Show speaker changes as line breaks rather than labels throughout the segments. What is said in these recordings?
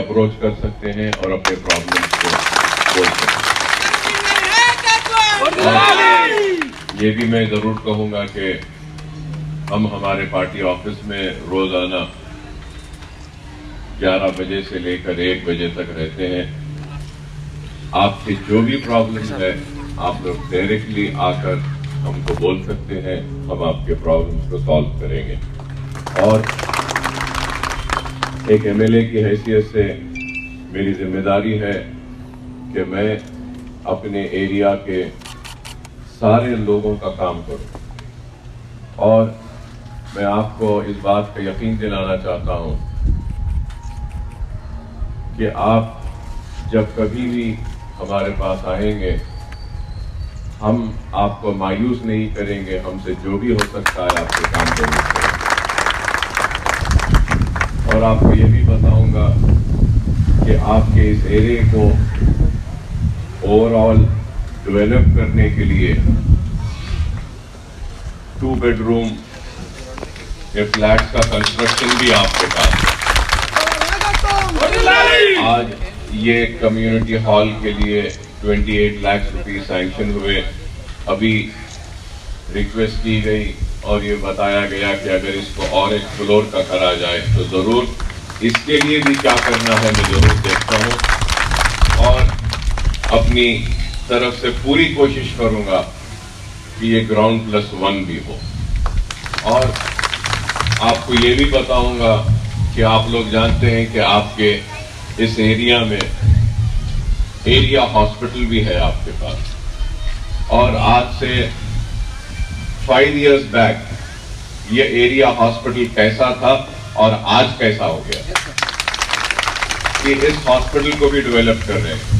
Approach कर सकते हैं और अपने प्रॉब्लम्स को बोल सकते हैं। और ये भी मैं ज़रूर कहूँगा कि हम हमारे पार्टी ऑफिस में रोज़ाना 11 बजे से लेकर 1 बजे तक रहते हैं। आपके जो भी प्रॉब्लम है आप लोग डायरेक्टली आकर हमको बोल सकते हैं, हम आपके प्रॉब्लम्स को सॉल्व करेंगे। और एक एमएलए की हैसियत से मेरी जिम्मेदारी है कि मैं अपने एरिया के सारे लोगों का काम करूं। और मैं आपको इस बात का यकीन दिलाना चाहता हूं कि आप जब कभी भी हमारे पास आएंगे, हम आपको मायूस नहीं करेंगे, हमसे जो भी हो सकता है आपके काम करने। और आपको ये भी बताऊंगा कि आपके इस एरिया को ओवरऑल डेवलप करने के लिए 2 बेडरूम के फ्लैट्स का कंस्ट्रक्शन भी आपके पास। आज ये कम्युनिटी हॉल के लिए 28 लाख रुपए सैंक्शन हुए। अभी रिक्वेस्ट की गई और ये बताया गया कि अगर इसको और एक फ्लोर का करा जाए तो ज़रूर इसके लिए भी क्या करना है मैं ज़रूर देखता हूँ और अपनी तरफ से पूरी कोशिश करूँगा कि ये ground+1 भी हो। और आपको ये भी बताऊँगा कि आप लोग जानते हैं कि आपके इस एरिया में एरिया हॉस्पिटल भी है आपके पास। और आज से 5 years बैक ये एरिया हॉस्पिटल कैसा था और आज कैसा हो गया, कि इस हॉस्पिटल को भी डेवलप कर रहे हैं।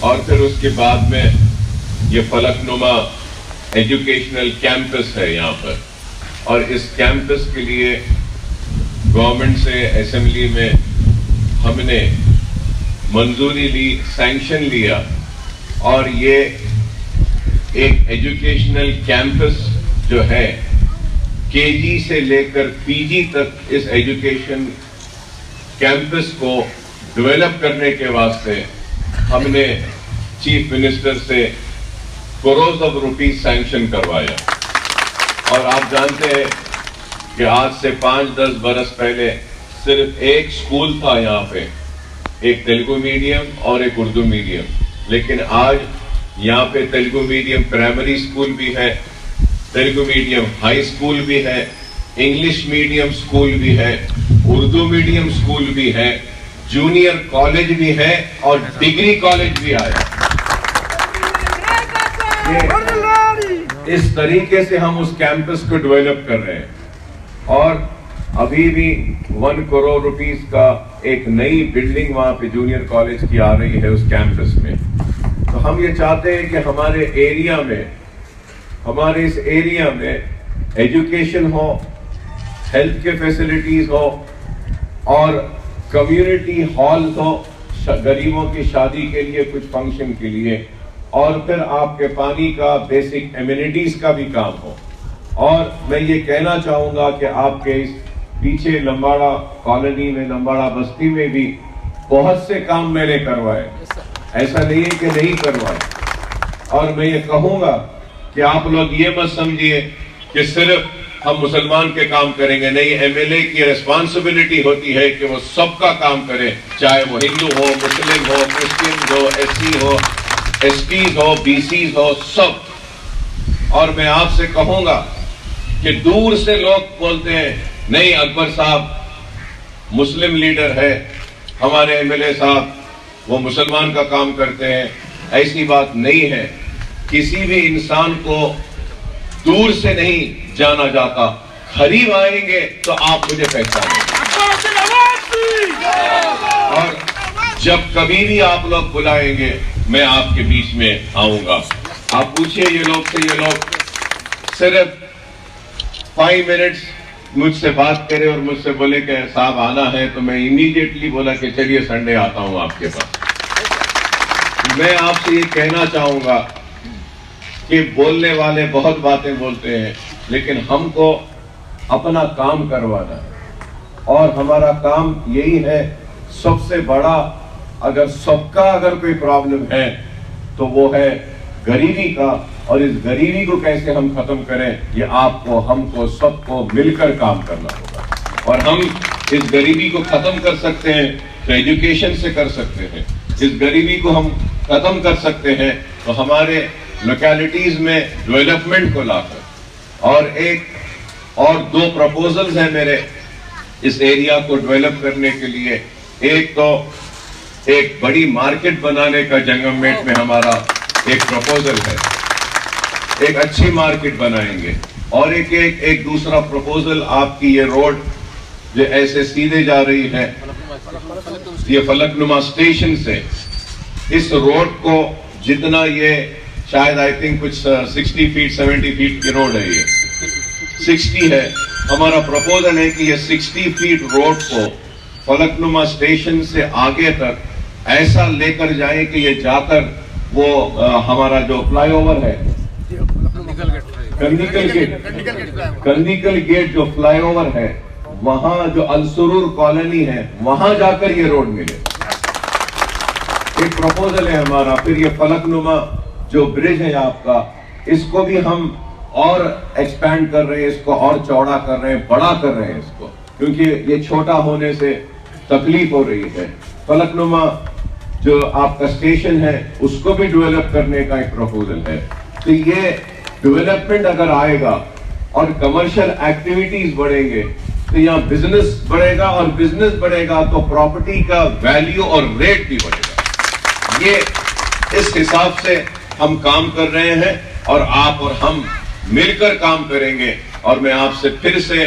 और फिर उसके बाद में ये फलकनुमा एजुकेशनल कैंपस है यहाँ पर, और इस कैंपस के लिए गवर्नमेंट से असेंबली में हमने मंजूरी ली, सैंक्शन लिया, और ये एक एजुकेशनल कैंपस जो है केजी से लेकर पीजी तक इस एजुकेशन कैंपस को डेवलप करने के वास्ते हमने चीफ मिनिस्टर से करोड़ ऑफ रुपीस सैंक्शन करवाया। और आप जानते हैं कि आज से 5-10 बरस पहले सिर्फ एक स्कूल था यहाँ पे, एक तेलुगु मीडियम और एक उर्दू मीडियम, लेकिन आज यहाँ पे तेलुगु मीडियम प्राइमरी स्कूल भी है, तेलुगु मीडियम हाई स्कूल भी है, इंग्लिश मीडियम स्कूल भी है, उर्दू मीडियम स्कूल भी है, जूनियर कॉलेज भी है और डिग्री कॉलेज भी आया। इस तरीके से हम उस कैंपस को डेवलप कर रहे हैं। और अभी भी 1 करोड़ रुपीस का एक नई बिल्डिंग वहां पे जूनियर कॉलेज की आ रही है उस कैंपस में। तो हम ये चाहते हैं कि हमारे एरिया में, हमारे इस एरिया में एजुकेशन हो, हेल्थ के फैसिलिटीज हो और कम्युनिटी हॉल हो, गरीबों की शादी के लिए, कुछ फंक्शन के लिए, और फिर आपके पानी का बेसिक एमिनिटीज का भी काम हो। और मैं ये कहना चाहूंगा कि आपके इस पीछे लंबाड़ा कॉलोनी में, लंबाड़ा बस्ती में भी बहुत से काम मैंने करवाए, ऐसा नहीं है कि नहीं करवाए। और मैं ये कहूंगा कि आप लोग ये मत समझिए कि सिर्फ हम मुसलमान के काम करेंगे, नहीं, एमएलए की रिस्पांसिबिलिटी होती है कि वो सबका काम करे, चाहे वो हिंदू हो, मुस्लिम हो, क्रिश्चियन हो, एससी हो, एसटीज हो, बीसीज हो, सब। और मैं आपसे कहूंगा कि दूर से लोग बोलते हैं नहीं अकबर साहब मुस्लिम लीडर है, हमारे एमएलए साहब वो मुसलमान का काम करते हैं। ऐसी बात नहीं है, किसी भी इंसान को दूर से नहीं जाना जाता, करीब आएंगे तो आप मुझे पहचानेंगे। और जब कभी भी आप लोग बुलाएंगे मैं आपके बीच में आऊंगा। आप पूछिए ये लोग से, ये लोग सिर्फ 5 मिनट्स मुझसे बात करें और मुझसे बोले कि साहब आना है, तो मैं इमीडिएटली बोला कि चलिए संडे आता हूं आपके पास। मैं आपसे ये कहना चाहूंगा कि बोलने वाले बहुत बातें बोलते हैं, लेकिन हमको अपना काम करवाना है, और हमारा काम यही है सबसे बड़ा अगर सबका अगर कोई प्रॉब्लम है तो वो है गरीबी का, और इस गरीबी को कैसे हम खत्म करें, ये आपको, हमको, सबको मिलकर काम करना होगा। और हम इस गरीबी को खत्म कर सकते हैं तो एजुकेशन से कर सकते हैं, इस गरीबी को हम खत्म कर सकते हैं तो हमारे लोकेलिटीज में डेवलपमेंट को लाकर। और दो प्रपोजल्स हैं मेरे इस एरिया को डेवलप करने के लिए। एक तो एक बड़ी मार्केट बनाने का जंगममेट में हमारा एक प्रपोजल है, एक अच्छी मार्केट बनाएंगे। और एक दूसरा प्रपोजल, आपकी ये रोड जो ऐसे सीधे जा रही है, ये फलकनुमा स्टेशन से इस रोड को जितना, ये शायद आई थिंक कुछ 60 फीट 70 फीट की रोड है, ये 60 है। हमारा प्रपोजल है कि ये 60 फीट रोड को फलकनुमा स्टेशन से आगे तक ऐसा लेकर जाए कि ये जाकर वो हमारा जो फ्लाईओवर है, कंदिकल गेट जो फ्लाईओवर है, वहां जो अलसुरूर कॉलोनी है, वहां जाकर ये रोड मिले। एक प्रपोजल है हमारा। फिर ये फलकनुमा जो ब्रिज है आपका, इसको भी हम और एक्सपैंड कर रहे हैं, इसको और चौड़ा कर रहे हैं, बड़ा कर रहे हैं इसको, क्योंकि ये छोटा होने से तकलीफ हो रही है। फलकनुमा जो आपका स्टेशन है उसको भी डेवलप करने का एक प्रपोजल है। तो ये डेवलपमेंट अगर आएगा और कमर्शियल एक्टिविटीज बढ़ेंगे तो यहाँ बिजनेस बढ़ेगा, और बिजनेस बढ़ेगा तो प्रॉपर्टी का वैल्यू और रेट भी बढ़ेगा। ये इस हिसाब से हम काम कर रहे हैं और आप और हम मिलकर काम करेंगे। और मैं आपसे फिर से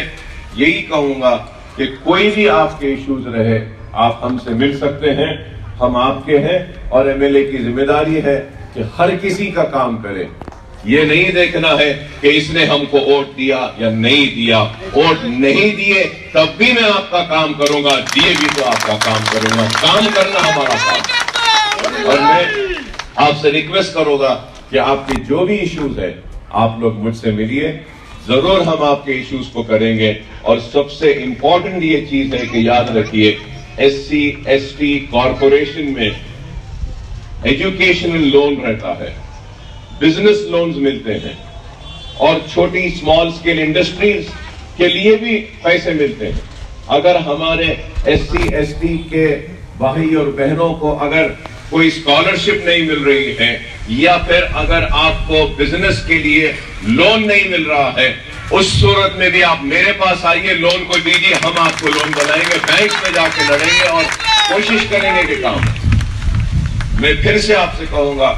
यही कहूंगा कि कोई भी आपके इश्यूज रहे, आप हमसे मिल सकते हैं, हम आपके हैं। और एमएलए की जिम्मेदारी है कि हर किसी का काम करे। ये नहीं देखना है कि इसने हमको वोट दिया या नहीं दिया, वोट नहीं दिए तब भी मैं आपका काम करूंगा, दिए भी तो आपका काम करूंगा। काम करना हमारा काम। और मैं आपसे रिक्वेस्ट करूंगा कि आपके जो भी इश्यूज है आप लोग मुझसे मिलिए, जरूर हम आपके इश्यूज को करेंगे। और सबसे इंपॉर्टेंट ये चीज है कि याद रखिए, SC ST कॉरपोरेशन में एजुकेशनल लोन रहता है, बिजनेस लोन्स मिलते हैं, और छोटी स्मॉल स्केल इंडस्ट्रीज के लिए भी पैसे मिलते हैं। अगर हमारे SC ST के भाई और बहनों को अगर कोई स्कॉलरशिप नहीं मिल रही है, या फिर अगर आपको बिजनेस के लिए लोन नहीं मिल रहा है, उस सूरत में भी आप मेरे पास आइए, लोन को दीजिए, हम आपको लोन बनाएंगे, बैंक में जाके लड़ेंगे और कोशिश करेंगे कि काम। मैं फिर से आपसे कहूंगा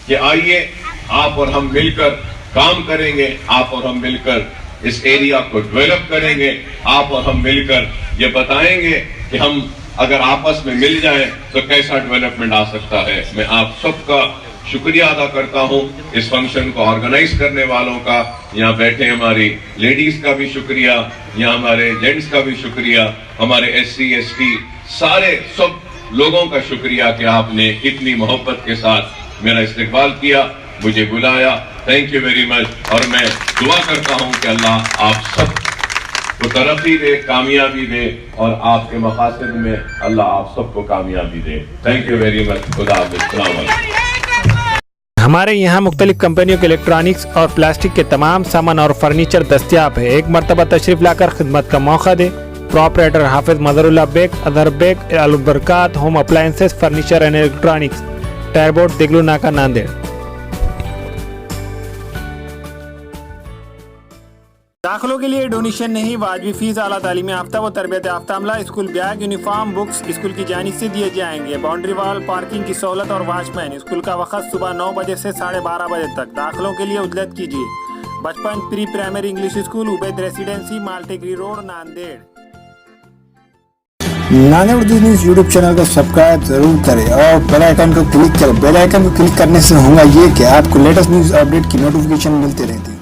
कि आइए, आप और हम मिलकर काम करेंगे, आप और हम मिलकर इस एरिया को डेवलप करेंगे, आप और हम मिलकर ये बताएंगे कि हम अगर आपस में मिल जाए तो कैसा डेवलपमेंट आ सकता है। मैं आप सबका शुक्रिया अदा करता हूं, इस फंक्शन को ऑर्गेनाइज करने वालों का, यहाँ बैठे हमारी लेडीज का भी शुक्रिया, यहाँ हमारे जेंट्स का भी शुक्रिया, हमारे SC ST सारे सब लोगों का शुक्रिया कि आपने इतनी मोहब्बत के साथ मेरा इस्तकबाल किया, मुझे बुलाया। Thank you very much. और मैं दुआ करता हूं कि अल्लाह आप सब को तरक्की दे, कामयाबी दे, और आपके मकासद में अल्लाह आप सबको कामयाबी दे। Thank you very much. खुदा हाफिज़। अस्सलाम वालेकुम।
हमारे यहाँ मुख्तलिफ कंपनियों के इलेक्ट्रॉनिक्स और प्लास्टिक के तमाम सामान और फर्नीचर दस्तियाब है। एक मरतबा तशरीफ लाकर खिदमत का मौका दे। प्रोपराइटर हाफिज मजहरुल्लाह बेग, अदर Baig, Al Barkat home appliances, furniture and electronics, टायरबोर्ड, दिगलू नाका, नांदेड़। दाखिलों के लिए डोनेशन नहीं, वाजिबी फीस, आला तालीमी याफ्ता व तरबियत याफ्ता अमला, school bag, uniform, books school की जानिब से दिए जाएंगे। बाउंड्री वॉल, पार्किंग की सहूलत और वॉचमैन। स्कूल का वक्त सुबह 9 बजे से 12:30 बजे तक। दाखिलों के लिए उजलत कीजिए। Bachpan pre primary English school, Ubaid residency, Maltekdi road, Nanded.
Nanded Urdu news YouTube channel को सब्सक्राइब जरूर करें और बेल आइकन को क्लिक करें। बेल आइकन को क्लिक करने से होगा ये कि आपको लेटेस्ट न्यूज़ अपडेट की नोटिफिकेशन मिलती रहती है।